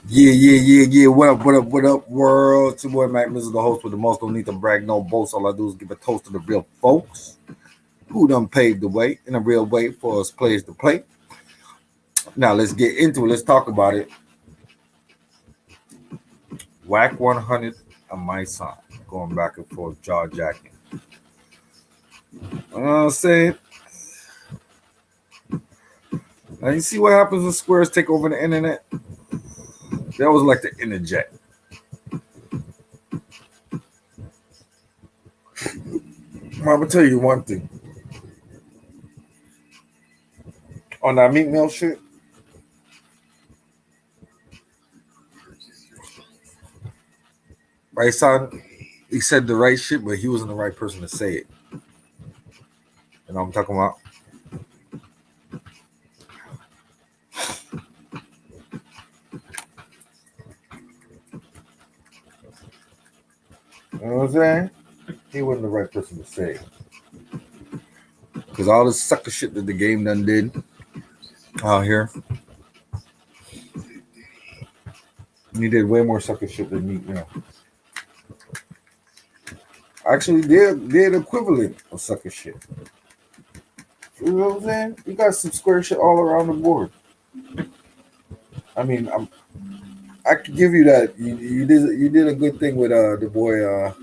Yeah. What up, world? It's your boy Mac Mizzle, the host with the most. Don't need to brag, no boast. All I do is give a toast to the real folks who done paved the way in a real way for us players to play. Now let's get into it. Let's talk about it. WACK100 and Mysonne going back and forth, jaw jacking. You know what I'm saying? Now you see what happens when squares take over the internet? That was like the interject. I'm gonna tell you one thing. On that meat meal shit, my son, he said the right shit, but he wasn't the right person to say it. You know what I'm talking about? You know what I'm saying? He wasn't the right person to say it. Because all this sucker shit that the game done did out here, he did way more sucker shit than me, you know. Actually, they're the equivalent of sucker shit. You know what I'm saying? You got some square shit all around the board. I mean, I could give you that. You did a good thing with the boy.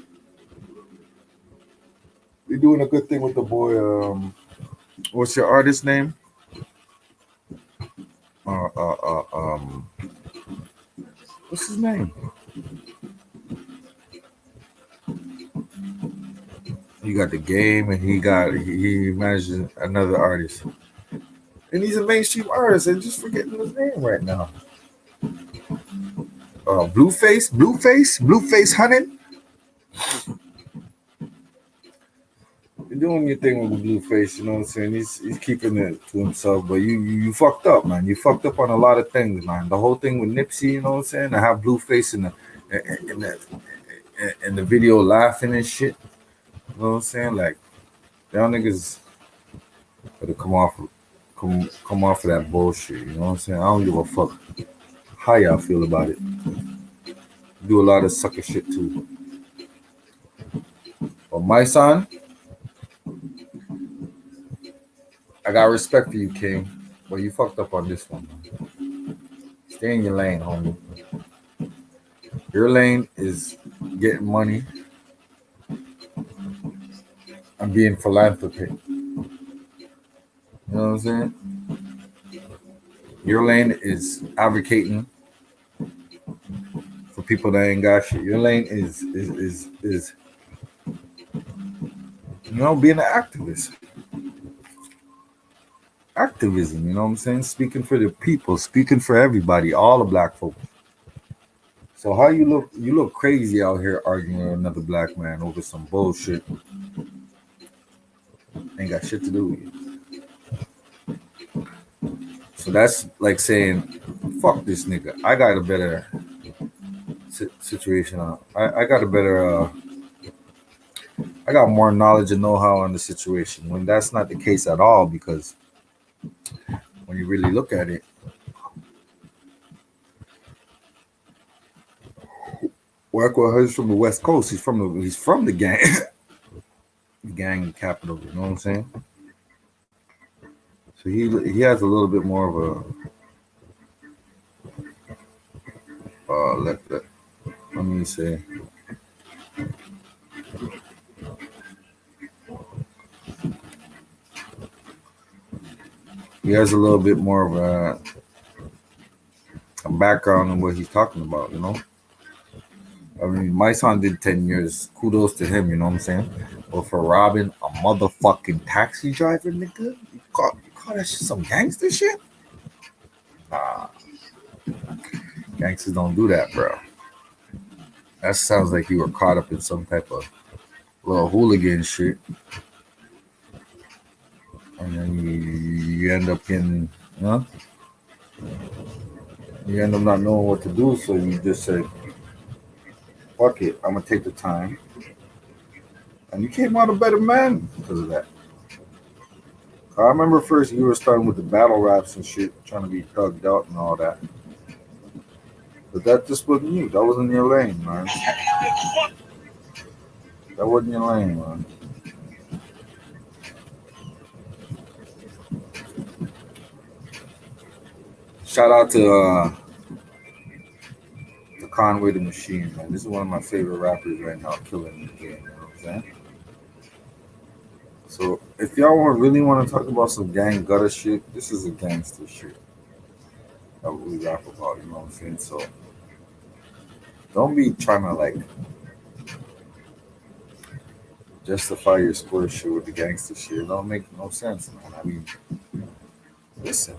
You're doing a good thing with the boy. What's your artist name? Uh, uh, uh, um, what's his name? He got the game, and he managed another artist, and he's a mainstream artist. And just forgetting his name right now. Blueface You're doing your thing with the Blueface, you know what I'm saying? He's keeping it to himself, but you fucked up, man. You fucked up on a lot of things, man. The whole thing with Nipsey, you know what I'm saying? I have Blueface in the video laughing and shit. You know what I'm saying? Like y'all niggas gotta come off of that bullshit. You know what I'm saying? I don't give a fuck how y'all feel about it. Do a lot of sucker shit too. But my son, I got respect for you, King. But you fucked up on this one. Stay in your lane, homie. Your lane is getting money and being philanthropic. You know what I'm saying? Your lane is advocating for people that ain't got shit. Your lane is being an activist. Activism, you know what I'm saying? Speaking for the people, speaking for everybody, all the black folks. So how you look crazy out here arguing with another black man over some bullshit. Ain't got shit to do with you. So that's like saying, fuck this nigga. I got a better situation. I got a better I got more knowledge and know-how on the situation. When that's not the case at all, because when you really look at it, WACK100's from the West Coast. He's from the gang, the gang capital. You know what I'm saying? So he has a little bit more of a let me say. He has a little bit more of a background on what he's talking about, you know. I mean, my son did 10 years. Kudos to him, you know what I'm saying? But for robbing a motherfucking taxi driver, nigga, you call that shit some gangster shit? Nah. Gangsters don't do that, bro. That sounds like you were caught up in some type of little hooligan shit. And then you end up getting, you end up not knowing what to do, so you just say, fuck it, I'm gonna take the time. And you came out a better man because of that. I remember first you were starting with the battle raps and shit, trying to be thugged out and all that. But that just wasn't you. That wasn't your lane, man. That wasn't your lane, man. Shout out to Conway the Machine, man. This is one of my favorite rappers right now, killing the game. You know what I'm saying? So if y'all really want to talk about some gang gutter shit, this is a gangster shit that we rap about. You know what I'm saying? So don't be trying to like justify your square shit with the gangster shit. It don't make no sense, man. I mean, listen.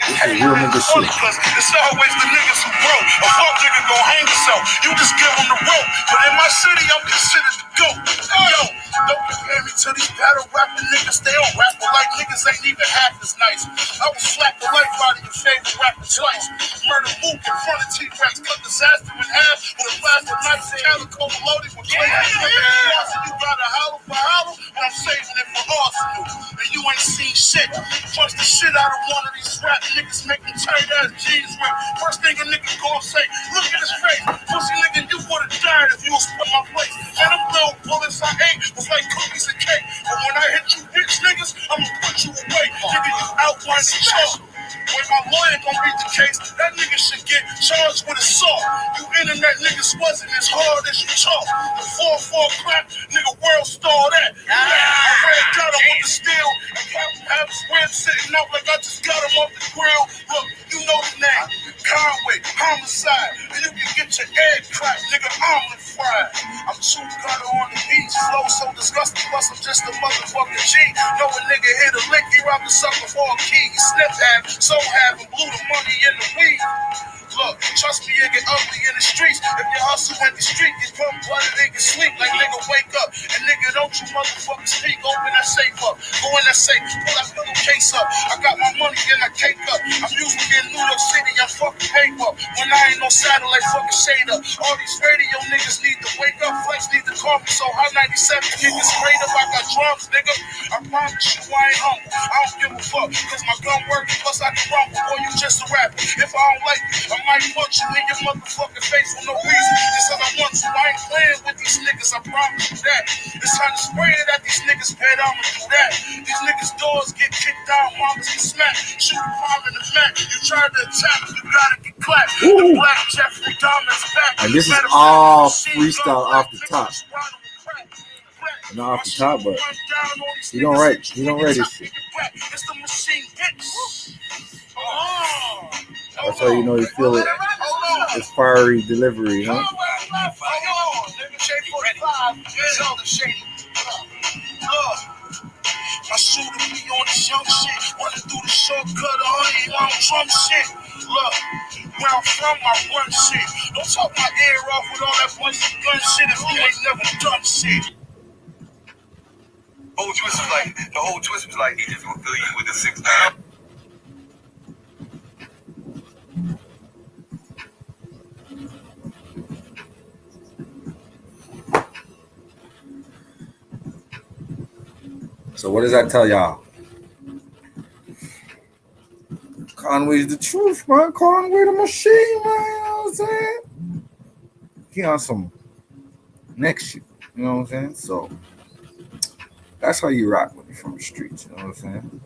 This is real nigga shit. It's always the niggas who broke. A fuck nigga gon' hang himself. You just give him the rope. But in my city, I'm considered the GOAT. Yo, don't compare me to these battle rapping niggas. They don't rap like niggas ain't even half as nice. I will slap the life out of your favorite rapper twice. Murder Mook in front of T-Rex. Cut disaster in half with a blast of nice calico loaded with clay. You gotta holler for holler, but I'm saving it for arsenal. And you ain't seen shit. Punch the shit out of one of these rap niggas making tight ass jeans with. First thing a nigga gon' say, look at his face. Pussy nigga, you would've died if you was put my place. And them little bullets I ate was like cookies and cake. But when I hit you bitch niggas, I'ma put you away. Nigga, you outline the chalk. When my lawyer gon' beat the case, that nigga should get charged with assault. You internet niggas wasn't as hard as you talk. The 4-4 clap, nigga world star that. I ran down him with the steel and have his ribs sitting out like I just got him off the grill. Look, you know the name, Conway, homicide. And you can get your egg cracked, nigga, omelet fried. I'm too gutter on the beach, flow so disgusting, plus I'm just a motherfucking G. Know a nigga hit a lick, he robbed a sucker for a key. He snipped half, so half, and blew the money in the weed. Look, trust me, it get ugly in the streets. If your hustle went the street, you come blooded, they can sleep. Like nigga, wake up. And nigga, don't you motherfucking speak. Open that safe up. Go in that safe, pull that pillowcase up. I got my money in that cake up. I'm usually in New York City, I'm fucking paper. When I ain't no satellite, fucking shader. All these radio niggas need to wake up. Flex need to call me, so high 97 niggas straight up. I got drums, nigga. I promise you I ain't humble. I don't give a fuck, cause my gun working, plus I can rumble. Boy, you just a rapper. If I don't like you, I might punch you in your motherfucking face for no reason. Just cause I want to. I ain't playing with these niggas, I promise you that. It's time to spray it at these niggas, man, I'ma do that. These niggas' doors get kicked down, mamas get smacked. Shoot a bomb in the mat. You try to attack, you gotta get clapped. The black Jeffrey Dahmer's back. And this is all freestyle off the top. Not off the top, but you don't write this shit. It's the machine, bitch. That's how you know you feel it. It's fiery delivery, huh? My shooter be on this young shit. Wanna do the shortcut, on drum shit. Look, where I'm from, I run shit. Don't talk my ear off with all that bunch of gun shit if you ain't never done shit. The whole twist was like he just gonna fill you with the 6'9". So what does that tell y'all? Conway's the truth, man. Conway the machine, man. You know what I'm saying? He on some next shit. You know what I'm saying? So that's how you rock when you're from the streets. You know what I'm saying?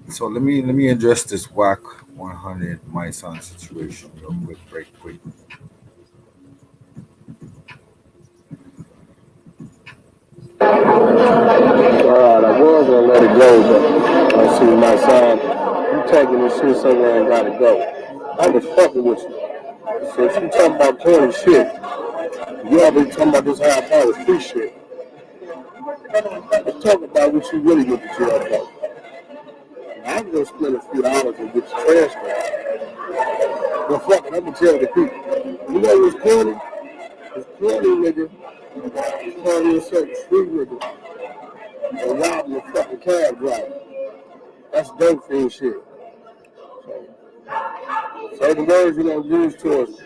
So let me address this WACK100 Mysonne situation real quick. Alright, I was gonna let it go, but I see Mysonne, you taking this shit somewhere and gotta go. I was fucking with you. So if you talking about corny shit, you already talking about this high power free shit. Let's talk about what you really get to jail for. I'm gonna spend a few hours and get your trash back. But fuck it, I'm gonna tell the people. You know what's corny? It's corny, nigga. It's corny as certain street nigga. And robbing the fucking cab driver. That's dope fiend shit. So, certain words you don't use towards me.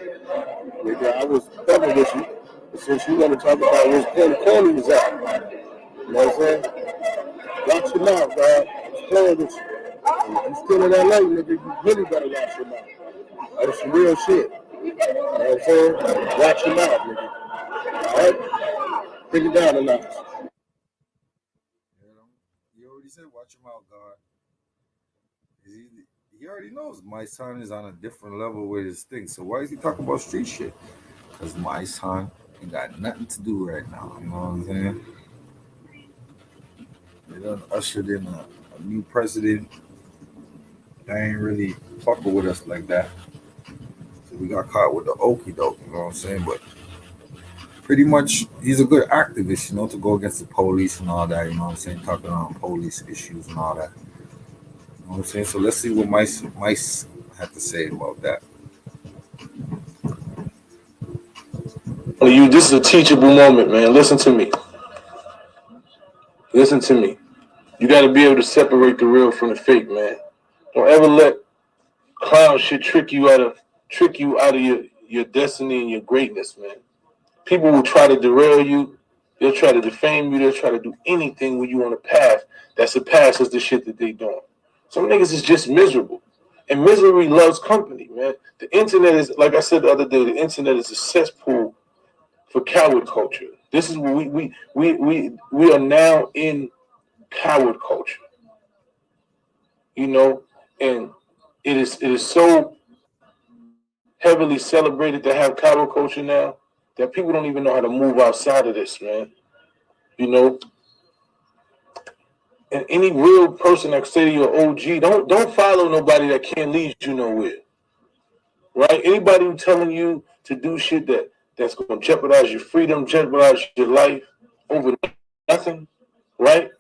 Nigga, I was fucking with you. But since you want to talk about where corny was at, you know what I'm saying? Watch your mouth, dog. I was playing with you. If you still in LA, nigga, you really better watch your mouth. That's some real shit. You know what I'm saying? Watch your mouth, nigga. Alright? Bring it down a notch. You already said watch your mouth, God. He already knows my son is on a different level with his thing. So why is he talking about street shit? Because my son ain't got nothing to do right now. You know what I'm saying? They done ushered in a new president. They ain't really fucking with us like that. So we got caught with the okie doke, you know what I'm saying? But pretty much he's a good activist, you know, to go against the police and all that, you know what I'm saying? Talking on police issues and all that. You know what I'm saying? So let's see what Mice had to say about that. This is a teachable moment, man. Listen to me. Listen to me. You got to be able to separate the real from the fake, man. Don't ever let clown shit trick you out of your destiny and your greatness, man. People will try to derail you. They'll try to defame you. They'll try to do anything when you on a path that surpasses the shit that they doing. Some niggas is just miserable. And misery loves company, man. The internet is, like I said the other day, the internet is a cesspool for coward culture. This is what we are now in coward culture. You know, and it is so heavily celebrated to have coward culture now that people don't even know how to move outside of this, man. You know, and any real person that say you're OG, don't follow nobody that can't lead you nowhere, right? Anybody who's telling you to do shit that's going to jeopardize your freedom, jeopardize your life over nothing, right?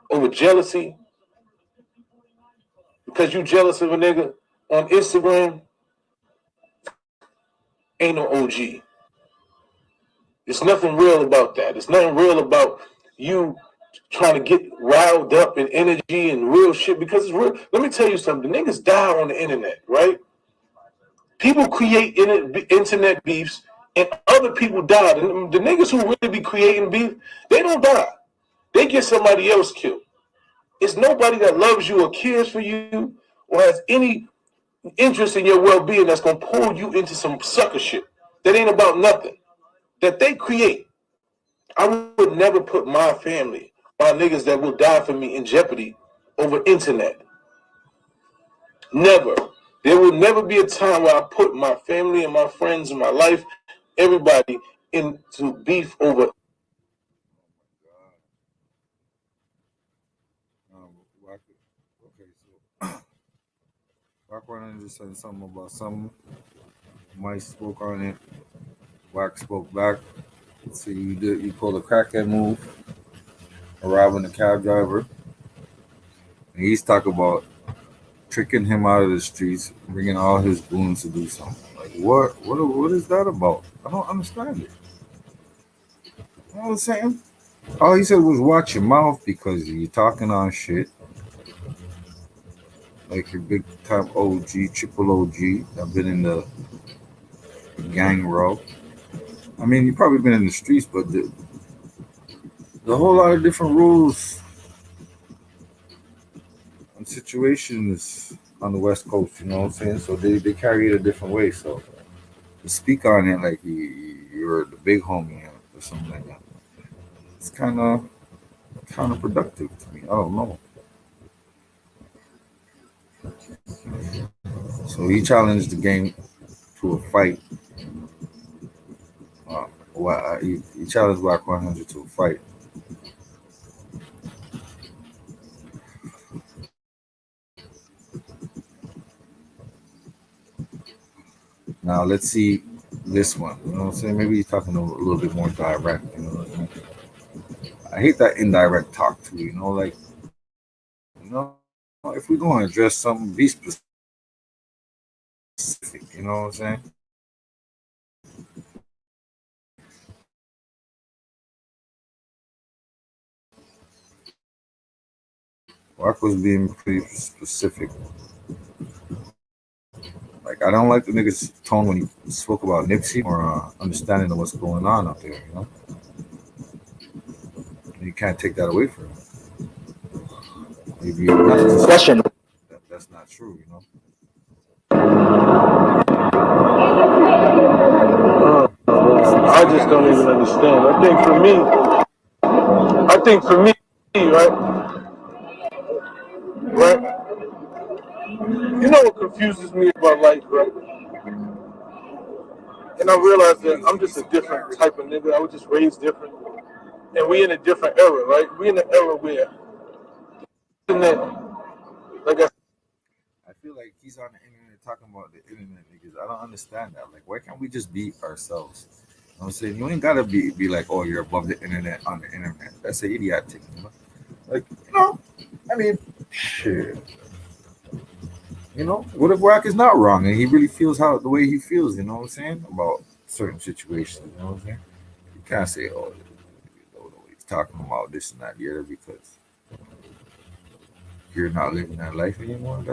Over jealousy, because you jealous of a nigga on Instagram, ain't no OG. There's nothing real about that. There's nothing real about you trying to get riled up in energy and real shit, because it's real. Let me tell you something. The niggas die on the internet, right? People create internet beefs and other people die. The niggas who really be creating beef, they don't die. They get somebody else killed. It's nobody that loves you or cares for you or has any interest in your well-being that's going to pull you into some sucker shit that ain't about nothing, that they create. I would never put my family, my niggas that will die for me, in jeopardy over internet. Never. There will never be a time where I put my family and my friends and my life, everybody, into beef over. Okay, so WACK100 just said something about something. Mike spoke on it. Wack spoke back. So you pulled a crackhead move, robbing the cab driver. And he's talking about tricking him out of the streets, bringing all his goons to do something. Like what is that about? I don't understand it. You know what I'm saying? All he said was watch your mouth because you're talking on shit. Like your big time OG, triple OG. I've been in the gang row. I mean, you've probably been in the streets, but the whole lot of different rules and situations on the West Coast, you know what I'm saying? So they carry it a different way. So to speak on it like you're the big homie or something like that, it's kind of counterproductive to me. I don't know. So he challenged the game to a fight. He challenged WACK100 to a fight. Now let's see this one. You know what I'm saying? Maybe he's talking a little bit more direct. You know what I mean? I hate that indirect talk too. You know, like, you know, if we're going to address something, be specific. You know what I'm saying? Wack was being pretty specific. Like, I don't like the nigga's tone when he spoke about Nipsey or understanding of what's going on out there, you know? You can't take that away from him. Maybe you're not Question. that's not true, you know. I just don't even understand. I think for me, right? You know what confuses me about life, right? And I realize that I'm just a different type of nigga. I was just raised different. And we in a different era, right? We in an era where internet, like I feel like he's on the internet talking about the internet niggas. I don't understand that. Like, why can't we just be ourselves? You know what I'm saying? You ain't gotta be like, oh, you're above the internet on the internet. That's an idiot thing, you know? Like, I mean, shit. What if Rock is not wrong and he really feels how the way he feels, you know what I'm saying? About certain situations, you know what I'm saying? You can't say, oh, you know, he's talking about this and that the other because you're not living that life anymore.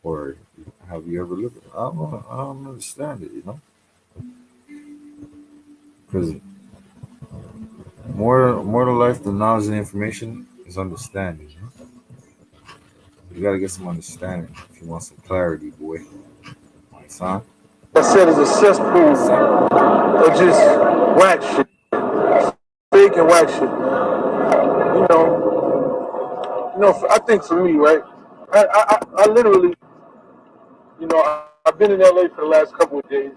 Or have you ever lived it? I don't know. I don't understand it, you know? Because more to life than knowledge and information is understanding, you know? You gotta get some understanding if you want some clarity, boy. My son. I said, is a cesspool of just whack shit, fake and whack shit. I think for me, right? I literally, I've been in LA for the last couple of days.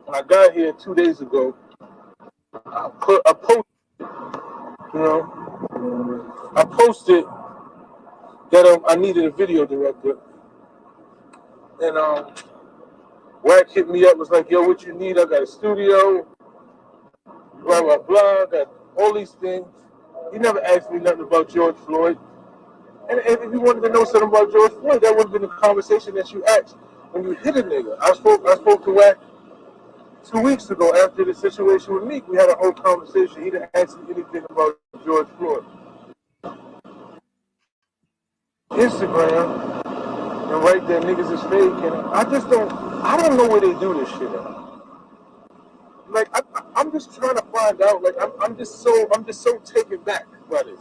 When I got here 2 days ago, I posted, you know, I posted that I needed a video director, and Wack hit me up, was like, yo, what you need? I got a studio, blah blah blah, got all these things. He never asked me nothing about George Floyd. And if you wanted to know something about George Floyd, that would have been the conversation that you asked when you hit a nigga. I spoke to Wack 2 weeks ago after the situation with Meek. We had a whole conversation. He didn't ask me anything about George Floyd. Instagram, and right there, niggas is fake, and I don't know where they do this shit at. Like, I'm just trying to find out. Like, I'm just so taken back by this.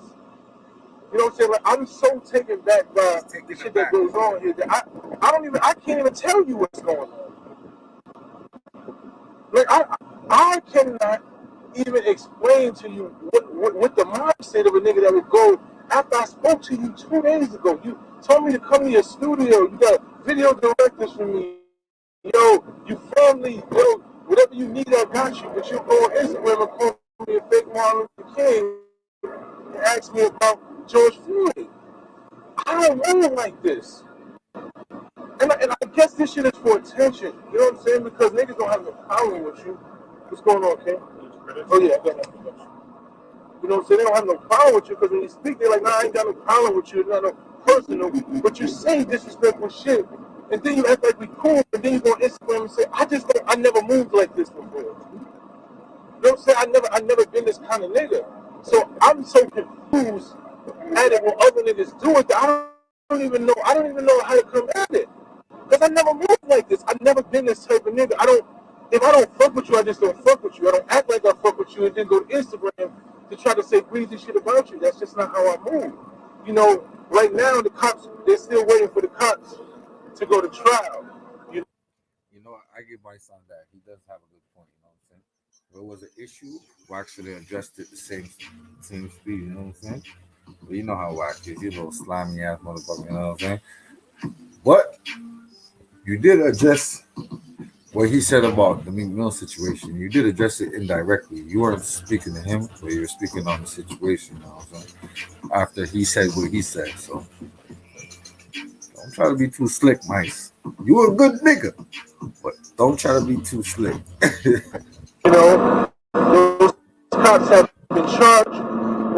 You know what I'm saying? Like, I'm so taken back by the shit that goes on here that I can't even tell you what's going on. Like, I cannot even explain to you what the mindset of a nigga that would go after I spoke to you 2 days ago. You told me to come to your studio. You got video directors for me. Yo, you family. Yo, whatever you need, I got you. But you go on Instagram and call me a fake Martin Luther King and ask me about George Floyd. I don't roll like this. And I guess this shit is for attention. You know what I'm saying? Because niggas don't have no power with you. What's going on, King? Oh, yeah, I got nothing. You know what I'm saying? They don't have no power with you because when you speak, they're like, nah, I ain't got no power with you. It's not no personal. But you say disrespectful shit. And then you act like we cool. And then you go on Instagram and say, I never moved like this before. You know what I'm saying? I never been this kind of nigga. So I'm so confused at it when other niggas do it that I don't even know how to come at it. Because I never moved like this. I've never been this type of nigga. If I don't fuck with you, I just don't fuck with you. I don't act like I fuck with you and then go to Instagram to try to say greasy shit about you. That's just not how I move. You know, right now the cops, they're still waiting for the cops to go to trial. You know, I give my son that. He does have a good point, you know what I'm saying? If it was an issue, Wack should have addressed it the same speed, you know what I'm saying? But you know how Wack is, you little slimy ass motherfucker, you know what I'm saying? But you did address what he said about the Meek Mill situation. You did address it indirectly. You weren't speaking to him, but you were speaking on the situation, you know what I'm saying? After he said what he said, so don't try to be too slick, Mice. You a good nigga, but don't try to be too slick. You know, those cops have been charged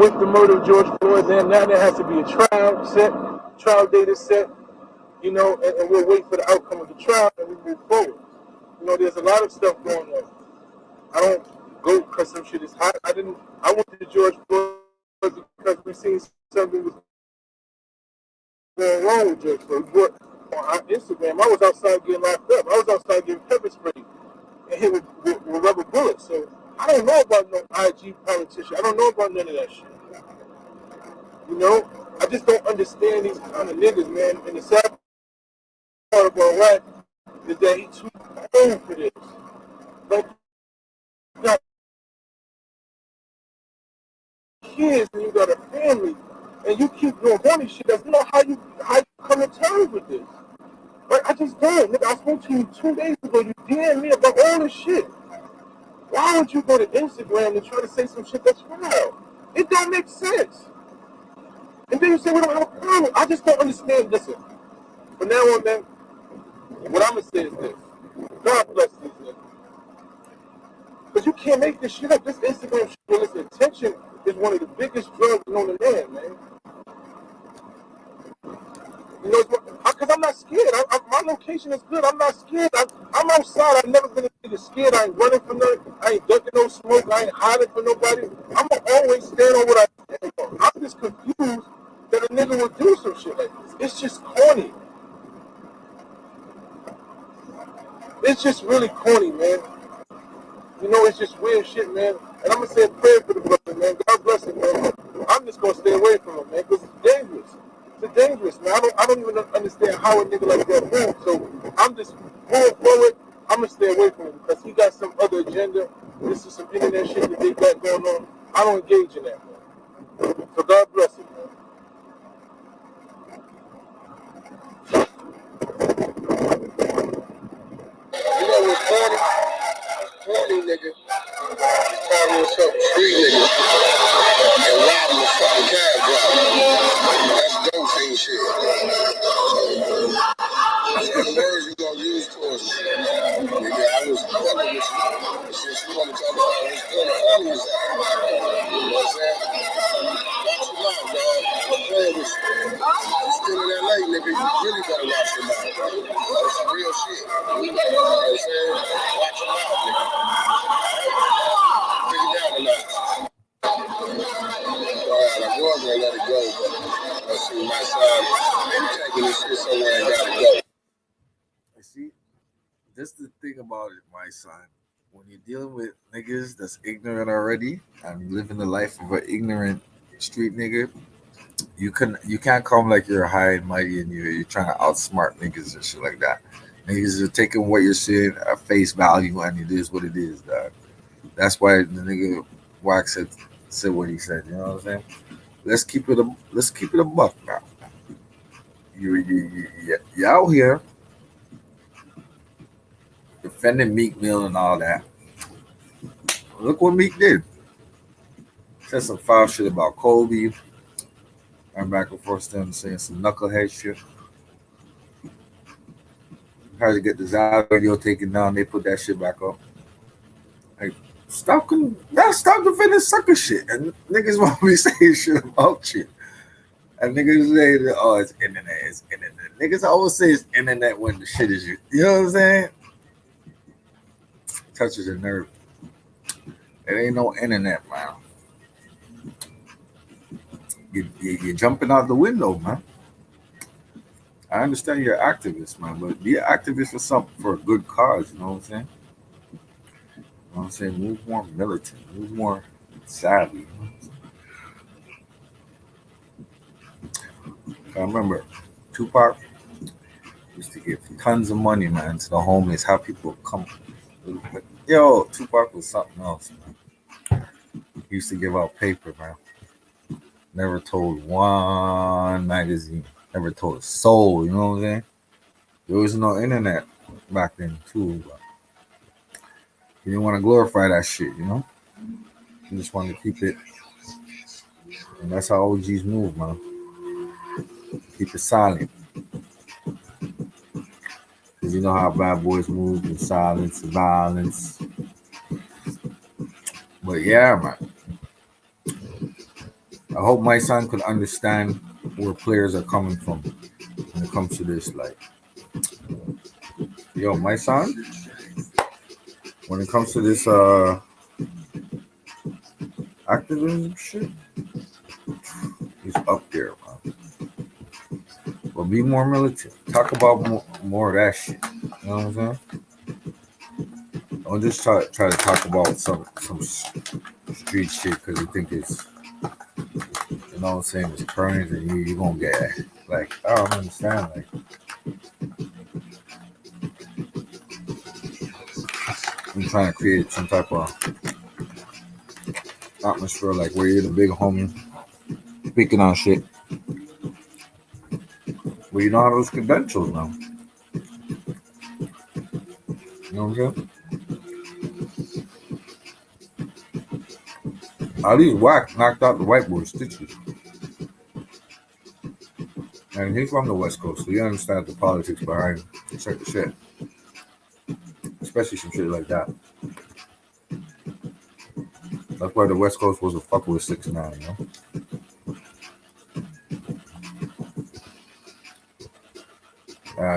with the murder of George Floyd. Then now there has to be a trial date is set, you know, and we'll wait for the outcome of the trial and we move forward. You know, there's a lot of stuff going on. I don't go because some shit is hot. I went to George Floyd because we seen something was going wrong with George Floyd. But on Instagram, I was outside getting locked up. I was outside getting pepper spray and hit with rubber bullets. So I don't know about no IG politician. I don't know about none of that shit. You know? I just don't understand these kind of niggas, man. And the sad part about WACK is that he too old for this. Like, you got kids and you got a family, and you keep doing funny shit. That's not how you come to terms with this. Like, I just don't. Nigga, I spoke to you 2 days ago. You DM'd me about all this shit. Why would you go to Instagram and try to say some shit that's foul? It don't make sense. And then you say we don't have a problem. I just don't understand. Listen, from now on, man, what I'm going to say is this. God bless these niggas. Because you can't make this shit up. This Instagram shit, listen, attention is one of the biggest drugs known to man, man. You know, because I'm not scared. My location is good. I'm not scared. I'm outside. I've never been a nigga scared. I ain't running for nothing. I ain't ducking no smoke. I ain't hiding for nobody. I'm going to always stand on what I stand on. I'm just confused that a nigga would do some shit like this. It's just corny. It's just really corny, man. You know, it's just weird shit, man. And I'm going to say a prayer for the brother, man. God bless him, man. I'm just going to stay away from him, man, because it's dangerous. It's dangerous, man. I don't even understand how a nigga like that moves. So I'm just moving forward. I'm going to stay away from him because he got some other agenda. This is some internet shit that they got going on. I don't engage in that, man. So God bless him, man. You know what's funny? Funny nigga. Call himself a street nigga and rob him a fucking cab driver. That's dope thing shit. What words you gonna use towards me? Nigga, I was fucking with you. Since you wanna talk about what's going on is that. You know what I'm saying? Watch your mouth, dog. I'm playing with you. You still in LA, nigga, you really better watch your mouth, bro. That's some real shit. You know what I'm saying? Watch your mouth, nigga. Take it down a notch. Alright, I was gonna let it go, but I see my son taking this shit somewhere and gotta go. You see, that's the thing about it, my son. When you're dealing with niggas that's ignorant already and living the life of an ignorant street nigga, you can't come like you're high and mighty and you're trying to outsmart niggas and shit like that. Niggas are taking what you're saying at face value and it is what it is, dog. That's why the nigga WACK said what he said. You know what I'm saying? Let's keep it a buck now. You out here defending Meek Mill and all that. Look what Meek did. Said some foul shit about Kobe. I'm back and forth to them saying some knucklehead shit. Tried to get the Zod video taken down. They put that shit back up. Like, stop defending sucker shit. And niggas want to be saying shit about shit. And niggas say, oh, it's internet. Niggas always say it's internet when the shit is you. You know what I'm saying? Touches your nerve. It ain't no internet, man. You're jumping out the window, man. I understand you're an activist, man, but be an activist for something, for a good cause. You know what I'm saying? You know what I'm saying? Move more militant. Move more savvy. You know? I remember Tupac used to give tons of money, man, to the homeless. How people come. Yo, Tupac was something else, man. He used to give out paper, man. Never told one magazine. Never told a soul. You know what I'm saying? There was no internet back then, too. But he didn't want to glorify that shit, you know? He just wanted to keep it. And that's how OGs move, man. Keep it silent. Because you know how bad boys move in silence and violence. But yeah, man. I hope my son could understand where players are coming from when it comes to this. Like, yo, my son, when it comes to this activism shit, he's up there, man. But be more militant. Talk about more of that shit. You know what I'm saying? Don't just try to talk about some street shit because you think it's, you know what I'm saying, it's current and you're gonna get like I don't understand. Like I'm trying to create some type of atmosphere like where you're the big homie speaking on shit. Well, you don't have those credentials now. You know what I'm saying? At least WACK knocked out the white boy stitches. And he's from the West Coast, so you understand the politics behind certain shit. Especially some shit like that. That's why the West Coast was a fuck with 6ix9ine, you know?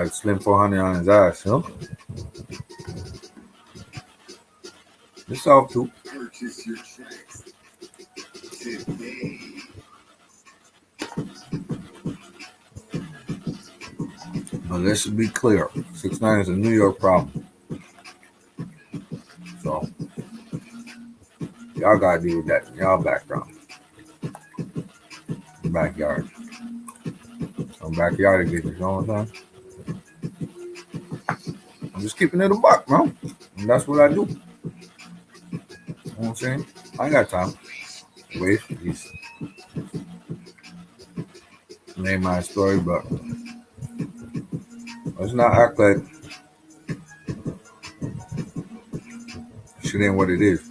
Slim 400 on his ass, you know? It's all too. Purchase your tracks today. But let's be clear, 6ix9ine is a New York problem. So y'all gotta deal with that in y'all background. Backyard. Some backyard again, you know what I'm saying? I'm just keeping it a buck, man. And that's what I do. You know what I'm saying? I ain't got time. Wait, he's name my story, but let's not act like shit ain't what it is.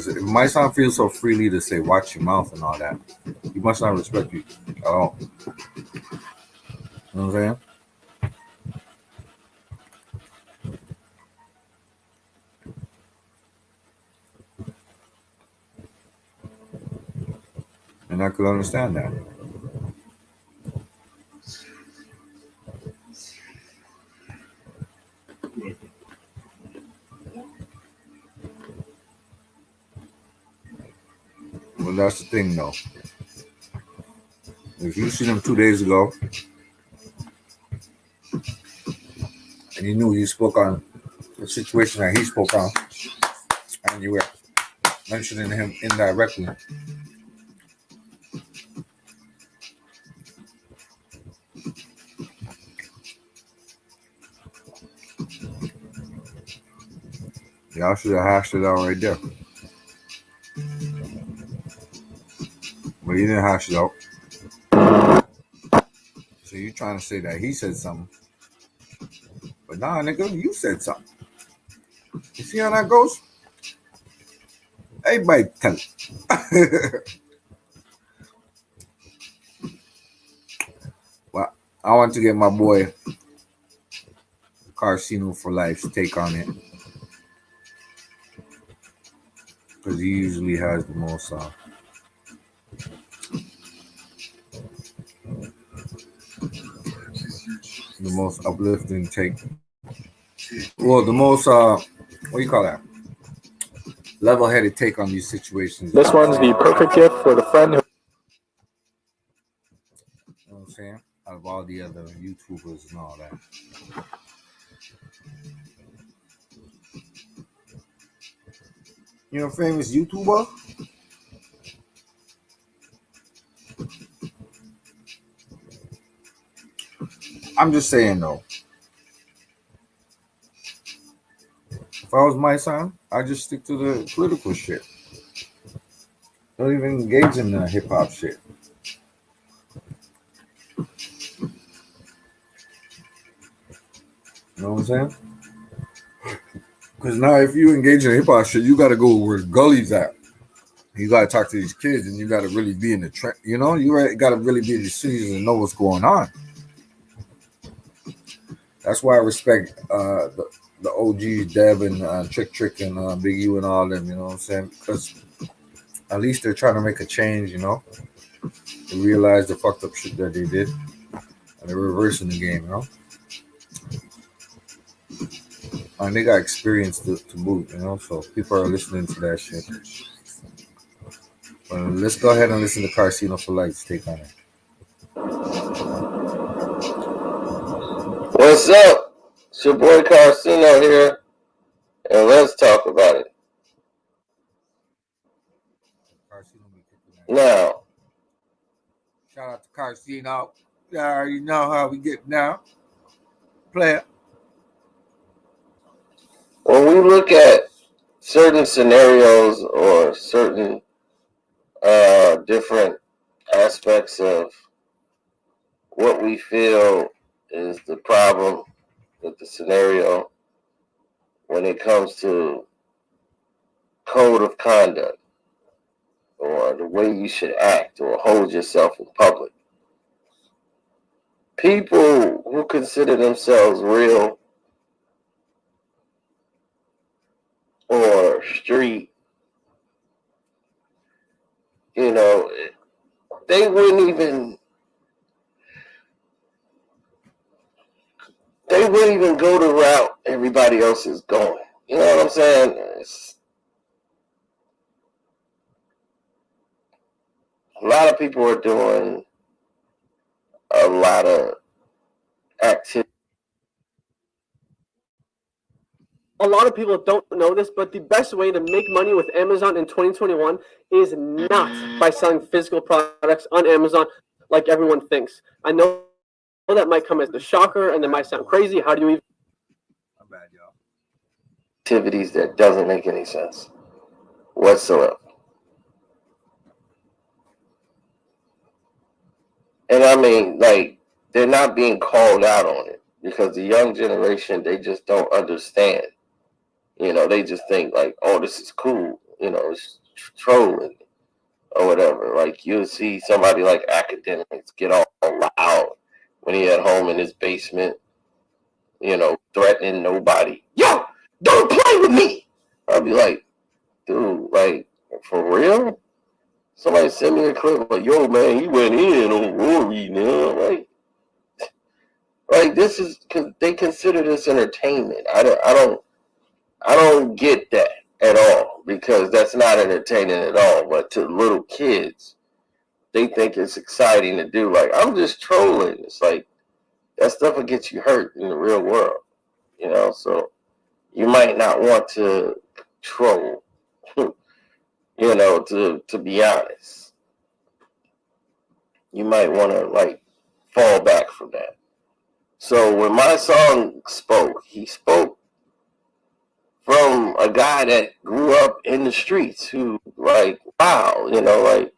If Mysonne feels so freely to say watch your mouth and all that, he must not respect you at all. You know what I'm saying? And I could understand that. Well, that's the thing, though. If you seen him 2 days ago, and you knew he spoke on the situation that he spoke on, and you were mentioning him indirectly, y'all should have hashed it out right there. But you didn't hash it out. So you trying to say that he said something. But nah, nigga, you said something. You see how that goes? Everybody tell it. Well, I want to get my boy Casino for Life's take on it. Because he usually has the most uplifting take. Well, the most what do you call that? Level-headed take on these situations. This one's the perfect gift for the friend who. You know what I'm saying? Out of all the other YouTubers and all that. You know, famous YouTuber? I'm just saying, though. If I was Mysonne, I'd just stick to the political shit. Don't even engage in the hip-hop shit. You know what I'm saying? Because now if you engage in hip-hop shit, you got to go where the gully's at. You got to talk to these kids, and you got to really be in the trend. You know, you got to really be in the cities and know what's going on. That's why I respect the OGs, Deb and Trick and Big U and all them, you know what I'm saying? Because at least they're trying to make a change, you know? They realize the fucked up shit that they did. And they're reversing the game, you know? And they got experience to boot, you know? So people are listening to that shit. But let's go ahead and listen to Casino for Life's take on it. What's up? It's your boy Carcino here, and let's talk about it. Now, shout out to Carcino. You already know how we get now. Player. When we look at certain scenarios or certain different aspects of what we feel is the problem with the scenario when it comes to code of conduct or the way you should act or hold yourself in public. People who consider themselves real or street, you know, they wouldn't even go the route everybody else is going. You know what I'm saying? A lot of people are doing a lot of activity. A lot of people don't know this, but the best way to make money with Amazon in 2021 is not by selling physical products on Amazon like everyone thinks. I know that might come as a shocker and it might sound crazy. How do you even... I'm bad, y'all. Activities that doesn't make any sense whatsoever. And I mean, like, they're not being called out on it because the young generation, they just don't understand. You know, they just think like, oh, this is cool. You know, it's trolling or whatever. Like, you'll see somebody like Academics get all loud when he at home in his basement, you know, threatening nobody. Yo, don't play with me. I'll be like, dude, like, for real? Somebody send me a clip like, yo, man, he went in on Rory now. Like this is because they consider this entertainment. I don't get that at all because that's not entertaining at all. But to little kids, they think it's exciting to do. Like, I'm just trolling. It's like that stuff will get you hurt in the real world, you know. So you might not want to troll, you know. To be honest, you might want to like fall back from that. So when Mysonne spoke, he spoke from a guy that grew up in the streets who, like, wow, you know, like,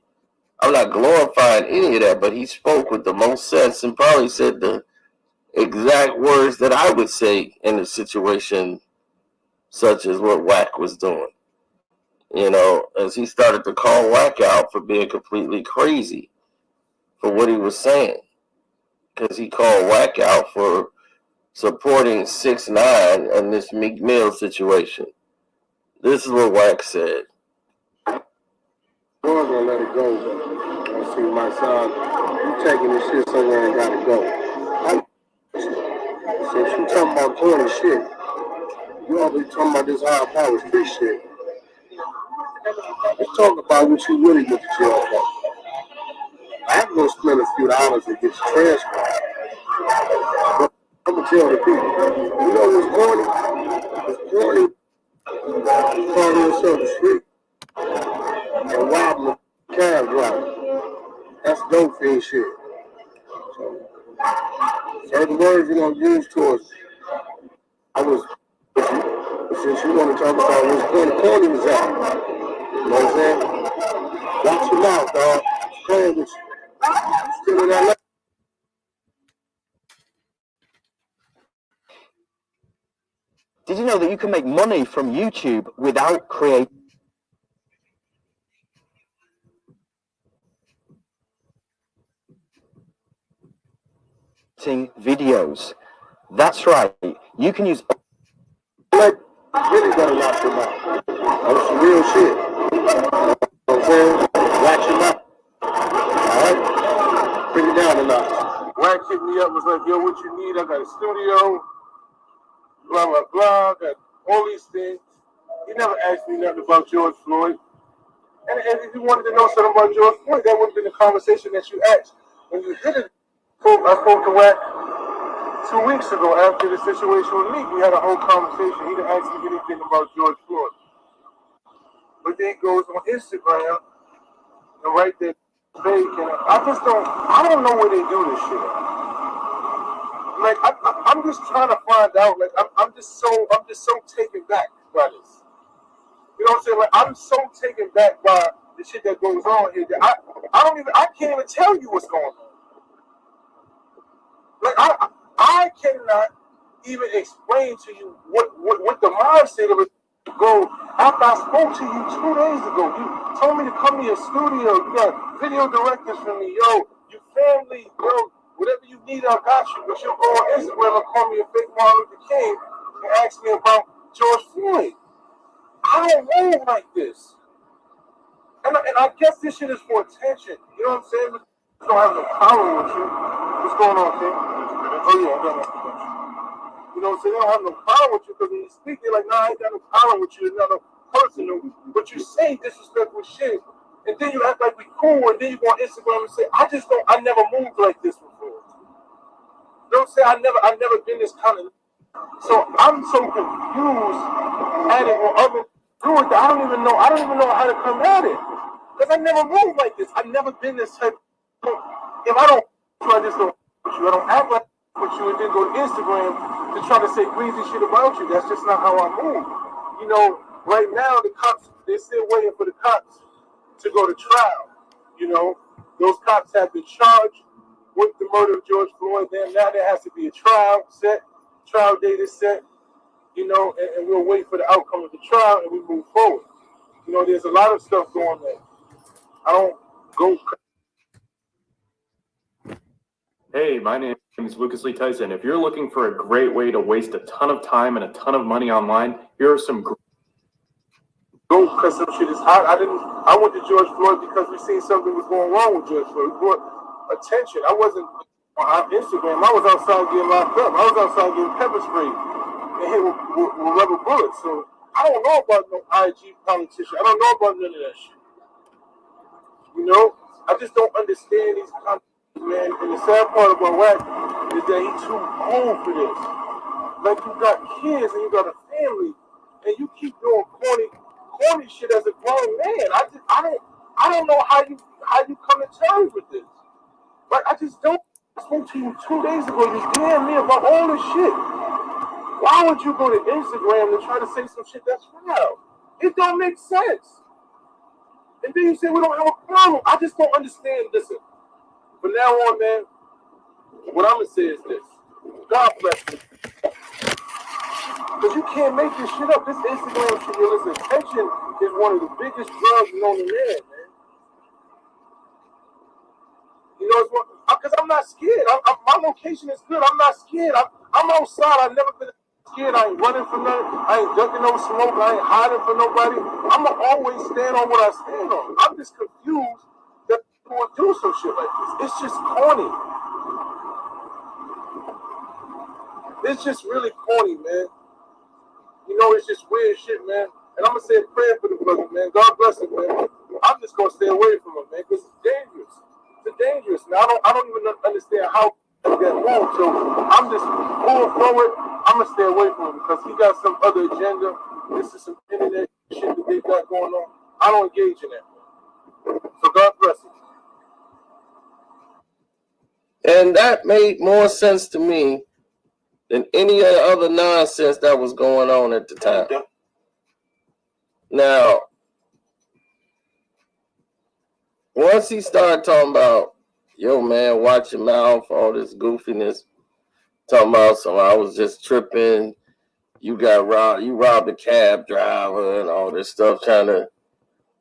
I'm not glorifying any of that, but he spoke with the most sense and probably said the exact words that I would say in a situation such as what WACK was doing. You know, as he started to call WACK out for being completely crazy for what he was saying. Because he called WACK out for supporting 6ix9ine in this Meek Mill situation. This is what WACK said. I was gonna let it go, but I see my son, you taking this shit somewhere and gotta go. Since you talking about corny shit, you always talking about this high power street shit. Let's talk about what you really get to jail for. I can go spend a few dollars and get your transcript. But I'm gonna tell the people, you know what's corny? It's corny. You call yourself a street and robbing a cab driver. That's dope fiend shit. So, certain words you're gonna use towards me. Since you want to talk about what's corny was at. You know what I'm saying? Watch your mouth, dog. I'm playing with you. Still in that. Did you know that you can make money from YouTube without creating videos? That's right. You can use... Really gotta watch your mouth. That's some real shit. You know what I'm saying? Watch your mouth. Alright? Bring it down a notch. Wack hit me up, was like, yo, what you need? I got a studio, blah, blah, blah, got all these things. He never asked me nothing about George Floyd. And if you wanted to know something about George Floyd, that would have been the conversation that you asked. When you did it, I spoke to Wack 2 weeks ago, after the situation with Meek, we had a whole conversation. He didn't ask me anything about George Floyd. But then he goes on Instagram and right there, fake, and I don't know where they do this shit. Like, I'm just trying to find out. Like, I'm just so taken back by this. You know what I'm saying? Like, I'm so taken back by the shit that goes on here that I can't even tell you what's going on. Like, I cannot even explain to you what the mindset of it go. After I spoke to you 2 days ago, you told me to come to your studio. You got video directors for me, yo. You family, yo. Whatever you need, I got you. But you'll go on Instagram and call me a fake Martin Luther King and ask me about George Floyd. I don't move like this. And I guess this shit is for attention. You know what I'm saying? I don't have no problem with you. What's going on, King? Oh, yeah, I got no problem. You know what I'm saying? They don't have no problem with you because when you speak, they're like, nah, I ain't got no problem with you. It's not no personal. But you say disrespectful shit. And then you act like we cool. And then you go on Instagram and say, I never moved like this before. You know what I'm saying? I never been this kind of. So I'm so confused at it when others do it that I don't even know how to come at it. Because I never moved like this. I've never been this type. If I don't, I just don't with you. I don't act like with you and then go to Instagram to try to say crazy shit about you. That's just not how I move. You know, right now the cops, they're still waiting for the cops to go to trial. You know, those cops have been charged with the murder of George Floyd. Then now there has to be a trial set. Trial date is set. You know, and we'll wait for the outcome of the trial and we move forward. You know, there's a lot of stuff going on. I don't go. Hey, my name is Lucas Lee Tyson. If you're looking for a great way to waste a ton of time and a ton of money online, here are some Go because some shit is hot. I went to George Floyd because we seen something was going wrong with George Floyd. We brought attention. I wasn't on Instagram. I was outside getting locked up. I was outside getting pepper sprayed and hit with rubber bullets. So I don't know about no IG politician. I don't know about none of that shit. You know, I just don't understand these politicians, man. And the sad part about WACK is that he's too old for this. Like, you got kids and you got a family, and you keep doing corny shit as a grown man. I don't know how you come to terms with this. Like, I just don't. I spoke to you 2 days ago. You damn me about all this shit. Why would you go to Instagram and try to say some shit that's foul? It don't make sense. And then you say we don't have a problem. I just don't understand. Listen, from now on, man, what I'm gonna say is this: God bless you. Because you can't make this shit up. This Instagram shit, listen, attention is one of the biggest drugs known to man, man. You know, because I'm not scared. My location is good. I'm not scared. I'm outside. I've never been scared. I ain't running from nothing. I ain't ducking no smoke. I ain't hiding from nobody. I'm going to always stand on what I stand on. I'm just confused that people would do some shit like this. It's just corny. It's just really corny, man. You know, it's just weird shit, man. And I'm going to say a prayer for the brother, man. God bless him, man. I'm just going to stay away from him, man, because it's dangerous. It's dangerous. Now, I don't even understand how to get moved. So I'm just moving forward. I'm going to stay away from him because he got some other agenda. This is some internet shit that they got going on. I don't engage in that. So God bless him. And that made more sense to me than any of the other nonsense that was going on at the time. Now, once he started talking about, yo, man, watch your mouth, all this goofiness, talking about some, I was just tripping, you got robbed, you robbed a cab driver and all this stuff, trying to,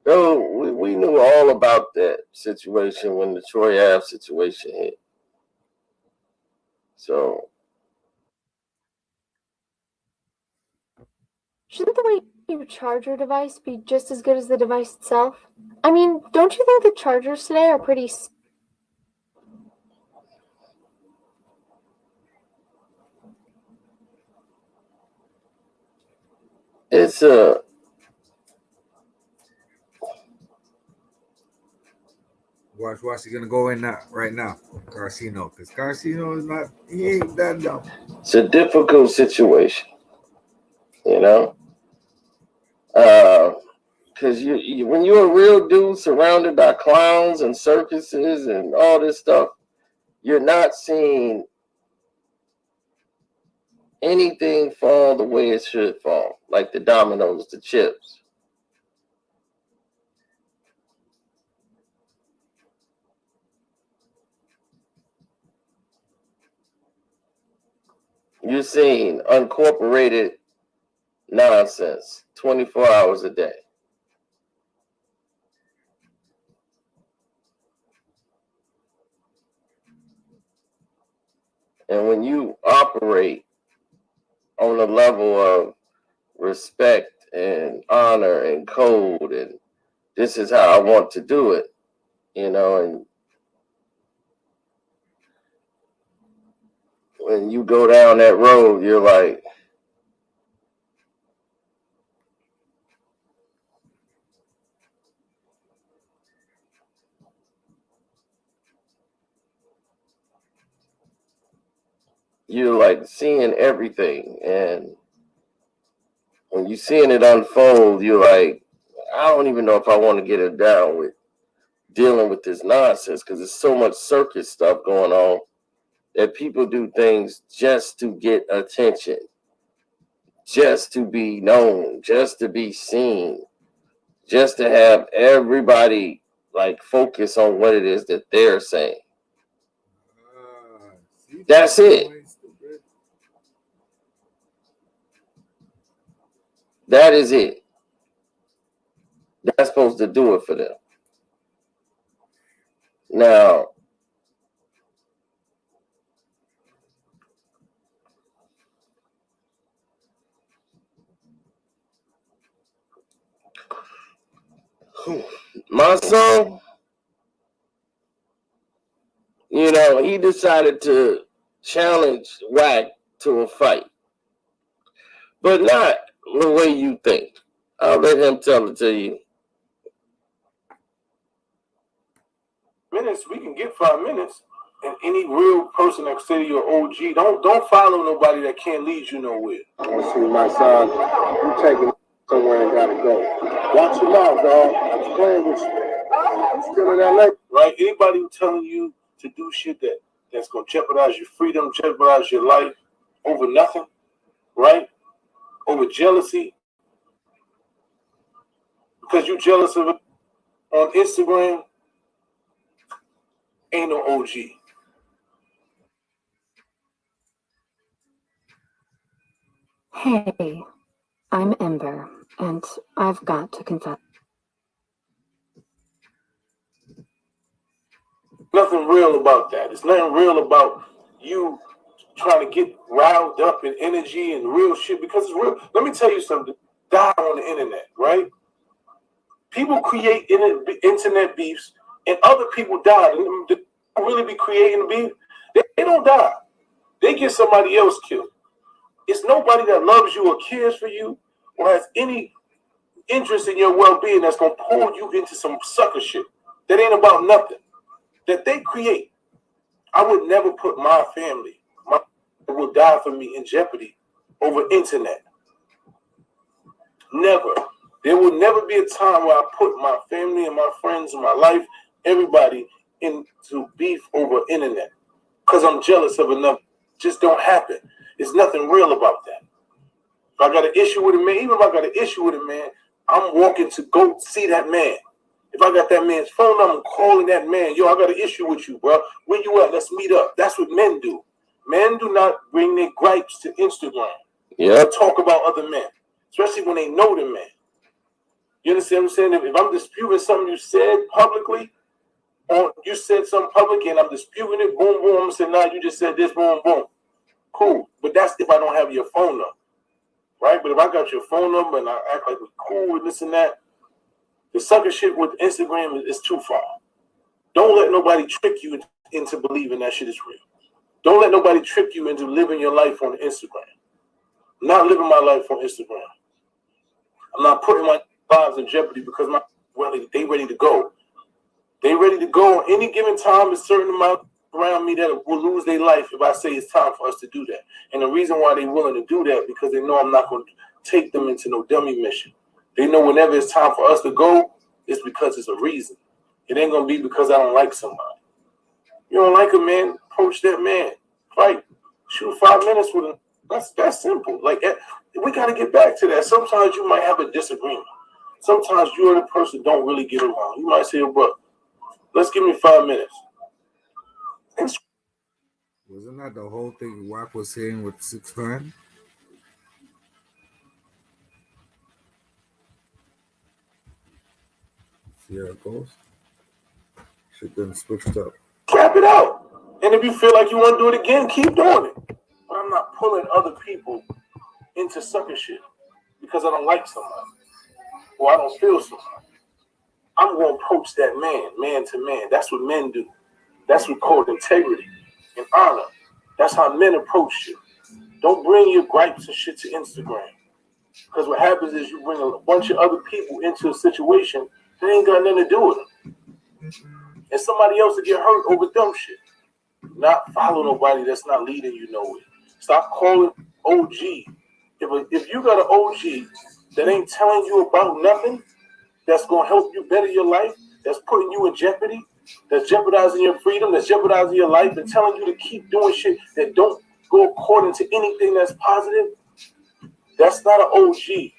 yo, we knew all about that situation when the Troy Ave situation hit. So, shouldn't the way you charge your device be just as good as the device itself? I mean, don't you think the chargers today are pretty... it's Watch. He's gonna go in now, right now. Carcino, because Carcino is not. He ain't that dumb. It's a difficult situation, you know. Because you when you're a real dude surrounded by clowns and circuses and all this stuff, you're not seeing anything fall the way it should fall, like the dominoes, the chips. You're seeing uncorporated nonsense 24 hours a day. And when you operate on a level of respect and honor and code, and this is how I want to do it, and when you go down that road, you're like, seeing everything. And when you're seeing it unfold, you're like, I don't even know if I want to get it down with dealing with this nonsense, because there's so much circus stuff going on that people do things just to get attention, just to be known, just to be seen, just to have everybody focus on what it is that they're saying. That's it. That is it. That's supposed to do it for them. Now, Mysonne, he decided to challenge WACK to a fight, but not the way you think. I'll let him tell it to you. Minutes, we can get 5 minutes. And any real person that say you're OG, don't follow nobody that can't lead you nowhere. I see my son. You taking somewhere and gotta go. Watch your mouth, dog. I'm playing with you. I'm still in LA. Right? Anybody who telling you to do shit that's gonna jeopardize your freedom, jeopardize your life over nothing, right? Over jealousy. Because you jealous of it on Instagram, ain't no OG. Hey, I'm Ember, and I've got to confess. Nothing real about that. It's nothing real about you trying to get riled up in energy and real shit, because it's real. Let me tell you something. Die on the internet, right? People create internet beefs, and other people die. They don't really be creating beef. They don't die. They get somebody else killed. It's nobody that loves you or cares for you or has any interest in your well-being that's going to pull you into some sucker shit that ain't about nothing, that they create. I would never put my family, that will die for me, in jeopardy over internet. Never. There will never be a time where I put my family and my friends and my life, everybody, into beef over internet because I'm jealous of another. Just don't happen. There's nothing real about that. If I got an issue with a man, even if I got an issue with a man, I'm walking to go see that man. If I got that man's phone number, I'm calling that man. Yo, I got an issue with you, bro. Where you at? Let's meet up. That's what men do. Men do not bring their gripes to Instagram. Yeah. Talk about other men, especially when they know the man. You understand what I'm saying? If I'm disputing something you said publicly, or you said something publicly and I'm disputing it, boom, boom, I'm going to say, nah, you just said this, boom, boom. Cool. But that's if I don't have your phone number, right? But if I got your phone number and I act like we're cool and this and that, the sucker shit with Instagram is too far. Don't let nobody trick you into believing that shit is real. Don't let nobody trick you into living your life on Instagram. I'm not living my life on Instagram. I'm not putting my lives in jeopardy because they ready to go. They ready to go on any given time, a certain amount around me that will lose their life if I say it's time for us to do that. And the reason why they're willing to do that, because they know I'm not going to take them into no dummy mission. They know whenever it's time for us to go, it's because it's a reason. It ain't going to be because I don't like somebody. You don't like a man, approach that man. Fight. Shoot 5 minutes with him. That's simple. Like, we got to get back to that. Sometimes you might have a disagreement. Sometimes you and the person don't really get along. You might say, bro, let's give me 5 minutes. Wasn't that the whole thing WACK was saying with 6ix9ine? See how it goes? Shit done switched up. Cap it out. And if you feel like you want to do it again, keep doing it. But I'm not pulling other people into sucker shit because I don't like somebody or I don't feel somebody. I'm going to approach that man to man. That's what men do. That's what called integrity and honor. That's how men approach you. Don't bring your gripes and shit to Instagram. Because what happens is you bring a bunch of other people into a situation that ain't got nothing to do with them. And somebody else will get hurt over dumb shit. Not follow nobody that's not leading you nowhere. Stop calling OG. If you got an OG that ain't telling you about nothing, that's going to help you better your life, that's putting you in jeopardy, that's jeopardizing your freedom, that's jeopardizing your life, and telling you to keep doing shit that don't go according to anything that's positive, that's not an OG.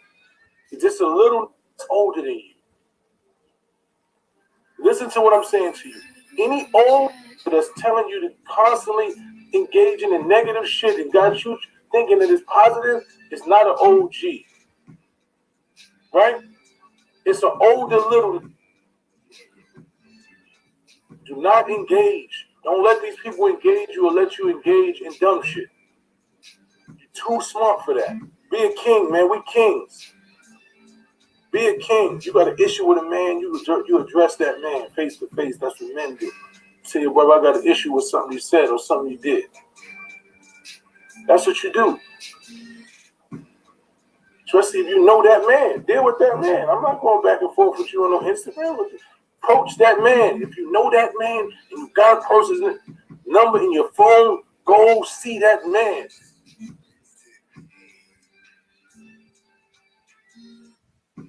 It's just a little older than you. Listen to what I'm saying to you. Any old that's telling you to constantly engage in the negative shit and got you thinking that it's positive, it's not an OG. Right? It's an older little. Do not engage. Don't let these people engage you or let you engage in dumb shit. You're too smart for that. Be a king, man. We kings. Be a king. You got an issue with a man, you address that man face to face. That's what men do. Say, your brother, I got an issue with something you said or something you did. That's what you do. Especially if you know that man. Deal with that man. I'm not going back and forth with you on Instagram. Approach that man. If you know that man and you got a person's number in your phone, go see that man.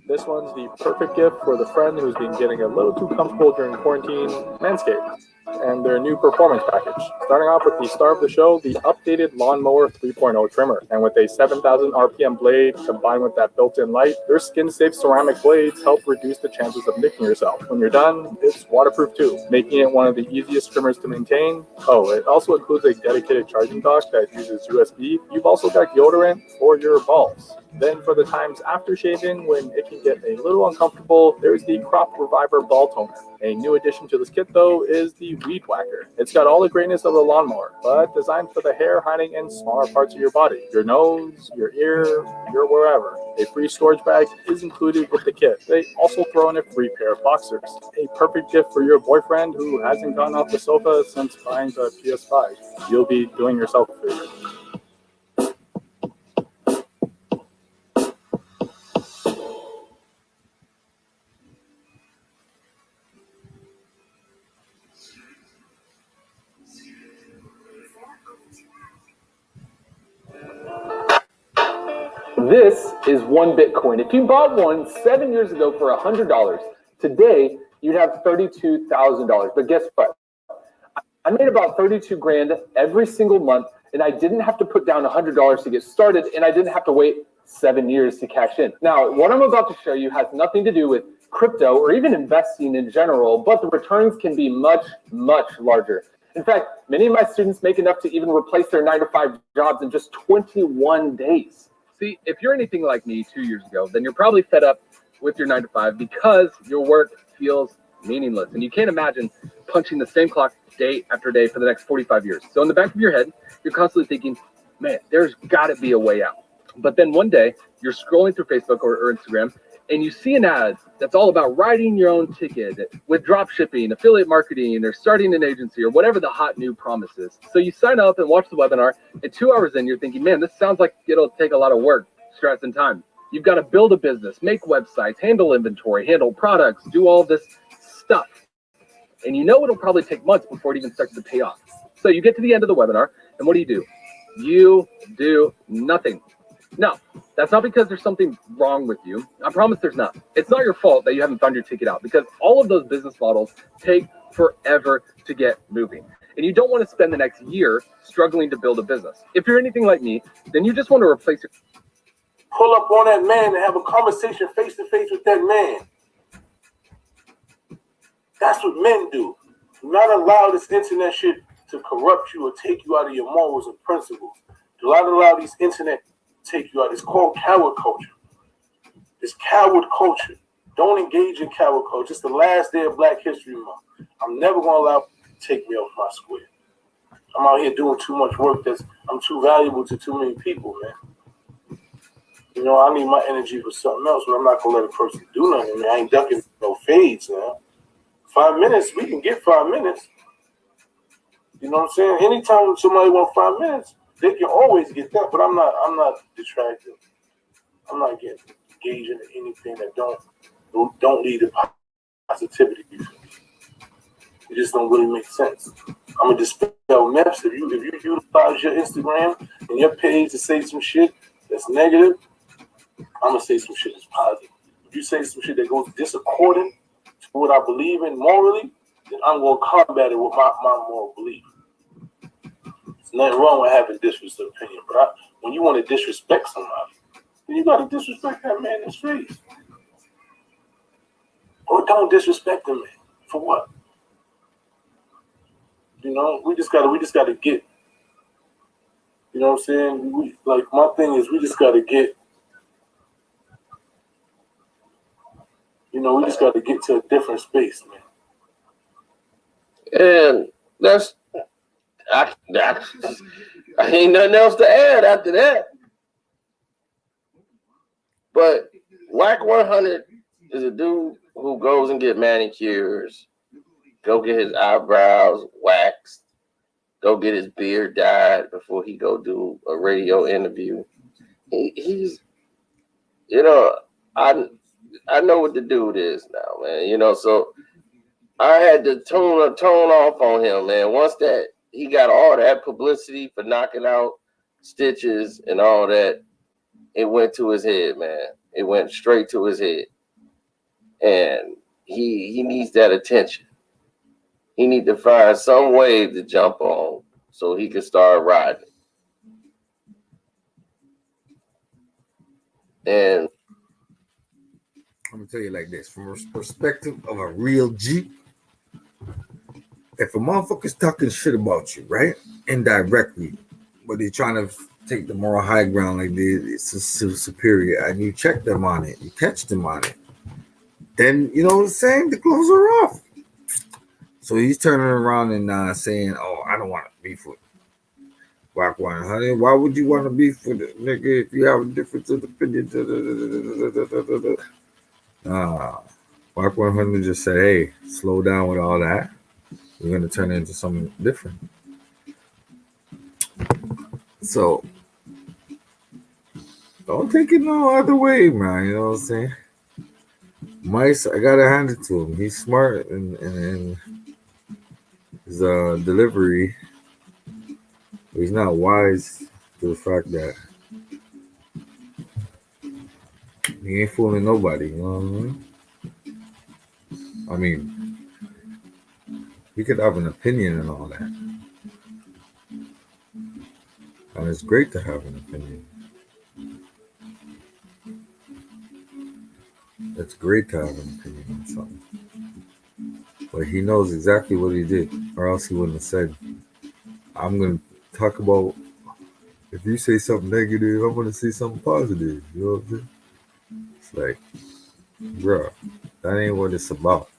This one's the perfect gift for the friend who's been getting a little too comfortable during quarantine, Manscaped, and their new performance package. Starting off with the star of the show, the updated Lawnmower 3.0 trimmer. And with a 7,000 RPM blade combined with that built-in light, their skin-safe ceramic blades help reduce the chances of nicking yourself. When you're done, it's waterproof too, making it one of the easiest trimmers to maintain. Oh, it also includes a dedicated charging dock that uses USB. You've also got deodorant for your balls. Then for the times after shaving, when it can get a little uncomfortable, there's the Crop Reviver Ball Toner. A new addition to this kit, though, is the Weed Whacker. It's got all the greatness of a lawnmower, but designed for the hair hiding in smaller parts of your body. Your nose, your ear, your wherever. A free storage bag is included with the kit. They also throw in a free pair of boxers. A perfect gift for your boyfriend who hasn't gotten off the sofa since buying the PS5. You'll be doing yourself a favor. This is one Bitcoin. If you bought one 7 years ago for $100, today you'd have $32,000. But guess what? I made about 32 grand every single month, and I didn't have to put down $100 to get started, and I didn't have to wait 7 years to cash in. Now, what I'm about to show you has nothing to do with crypto or even investing in general, but the returns can be much, much larger. In fact, many of my students make enough to even replace their 9-to-5 jobs in just 21 days. See, if you're anything like me 2 years ago, then you're probably fed up with your 9-to-5 because your work feels meaningless. And you can't imagine punching the same clock day after day for the next 45 years. So in the back of your head, you're constantly thinking, man, there's got to be a way out. But then one day, you're scrolling through Facebook or Instagram, and you see an ad that's all about writing your own ticket with drop shipping, affiliate marketing, or starting an agency, or whatever the hot new promise is. So you sign up and watch the webinar, and 2 hours in, you're thinking, man, this sounds like it'll take a lot of work, stress, and time. You've got to build a business, make websites, handle inventory, handle products, do all this stuff. and you know it'll probably take months before it even starts to pay off. So you get to the end of the webinar, and what do? You do nothing. No, that's not because there's something wrong with you. I promise there's not. It's not your fault that you haven't found your ticket out, because all of those business models take forever to get moving. And you don't want to spend the next year struggling to build a business. If you're anything like me, then you just want to replace your... Pull up on that man and have a conversation face to face with that man. That's what men do. Do not allow this internet shit to corrupt you or take you out of your morals and principles. Do not allow these internet to take you out. It's called coward culture. It's coward culture. Don't engage in coward culture. It's the last day of Black History Month. I'm never going to allow it to take me off my square. I'm out here doing too much work. I'm too valuable to too many people, man. You know, I need my energy for something else, but I'm not going to let a person do nothing. Man, I ain't ducking no fades now. 5 minutes, we can get 5 minutes. You know what I'm saying? Anytime somebody wants 5 minutes, they can always get that, but I'm not distracted. I'm not getting engaged in anything that don't lead to positivity. It just don't really make sense. I'm gonna dispel myths. If you utilize your Instagram and your page to say some shit that's negative, I'm gonna say some shit that's positive. If you say some shit that goes disaccording to what I believe in morally, then I'm gonna combat it with my moral belief. There's nothing wrong with having disrespect opinion, but when you want to disrespect somebody, then you gotta disrespect that man in his face. Or don't disrespect him, man. For what? You know, we just gotta get. You know what I'm saying? My thing is, we just gotta get. You know, we just gotta get to a different space, man. And I ain't nothing else to add after that. But WACK100 is a dude who goes and get manicures, go get his eyebrows waxed, go get his beard dyed before he go do a radio interview. He's, you know, I know what the dude is now, man. You know, so I had to tone off on him, man. Once that he got all that publicity for knocking out stitches and all that, it went to his head, man. It went straight to his head. And he needs that attention. He needs to find some wave to jump on so he can start riding. And I'm gonna tell you like this, from a perspective of a real G, if a motherfucker's talking shit about you, right, indirectly, but they're trying to take the moral high ground like it's superior, and you check them on it, you catch them on it, then you know what I'm saying, the gloves are off. So he's turning around and saying, "Oh, I don't want to beef with WACK100. Why would you want to beef with it, nigga, if you have a difference of opinion?" WACK100 just said, "Hey, slow down with all that. We're gonna turn it into something different." So don't take it no other way, man. You know what I'm saying? Mice, I gotta hand it to him. He's smart and his delivery. He's not wise to the fact that he ain't fooling nobody. You know what I mean? You could have an opinion and all that. And it's great to have an opinion. It's great to have an opinion on something. But he knows exactly what he did, or else he wouldn't have said, "I'm going to talk about, if you say something negative, I'm going to say something positive." You know what I'm saying? It's like, bro, that ain't what it's about.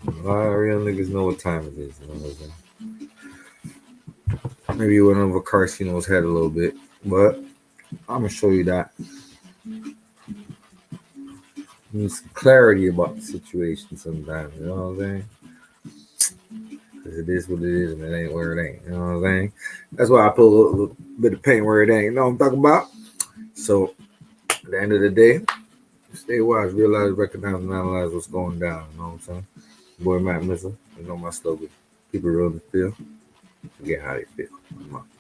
A lot of real niggas know what time it is. You know what I'm saying? Maybe you went over Carcino's head a little bit, but I'm going to show you that. You need some clarity about the situation sometimes, you know what I'm saying? Because it is what it is and it ain't where it ain't, you know what I'm saying? That's why I put a little bit of paint where it ain't, you know what I'm talking about? So, at the end of the day, stay wise, realize, recognize, and analyze what's going down, you know what I'm saying? Boy, Matt Missile. You know my slogan. People really feel. Forget how they feel. I'm out.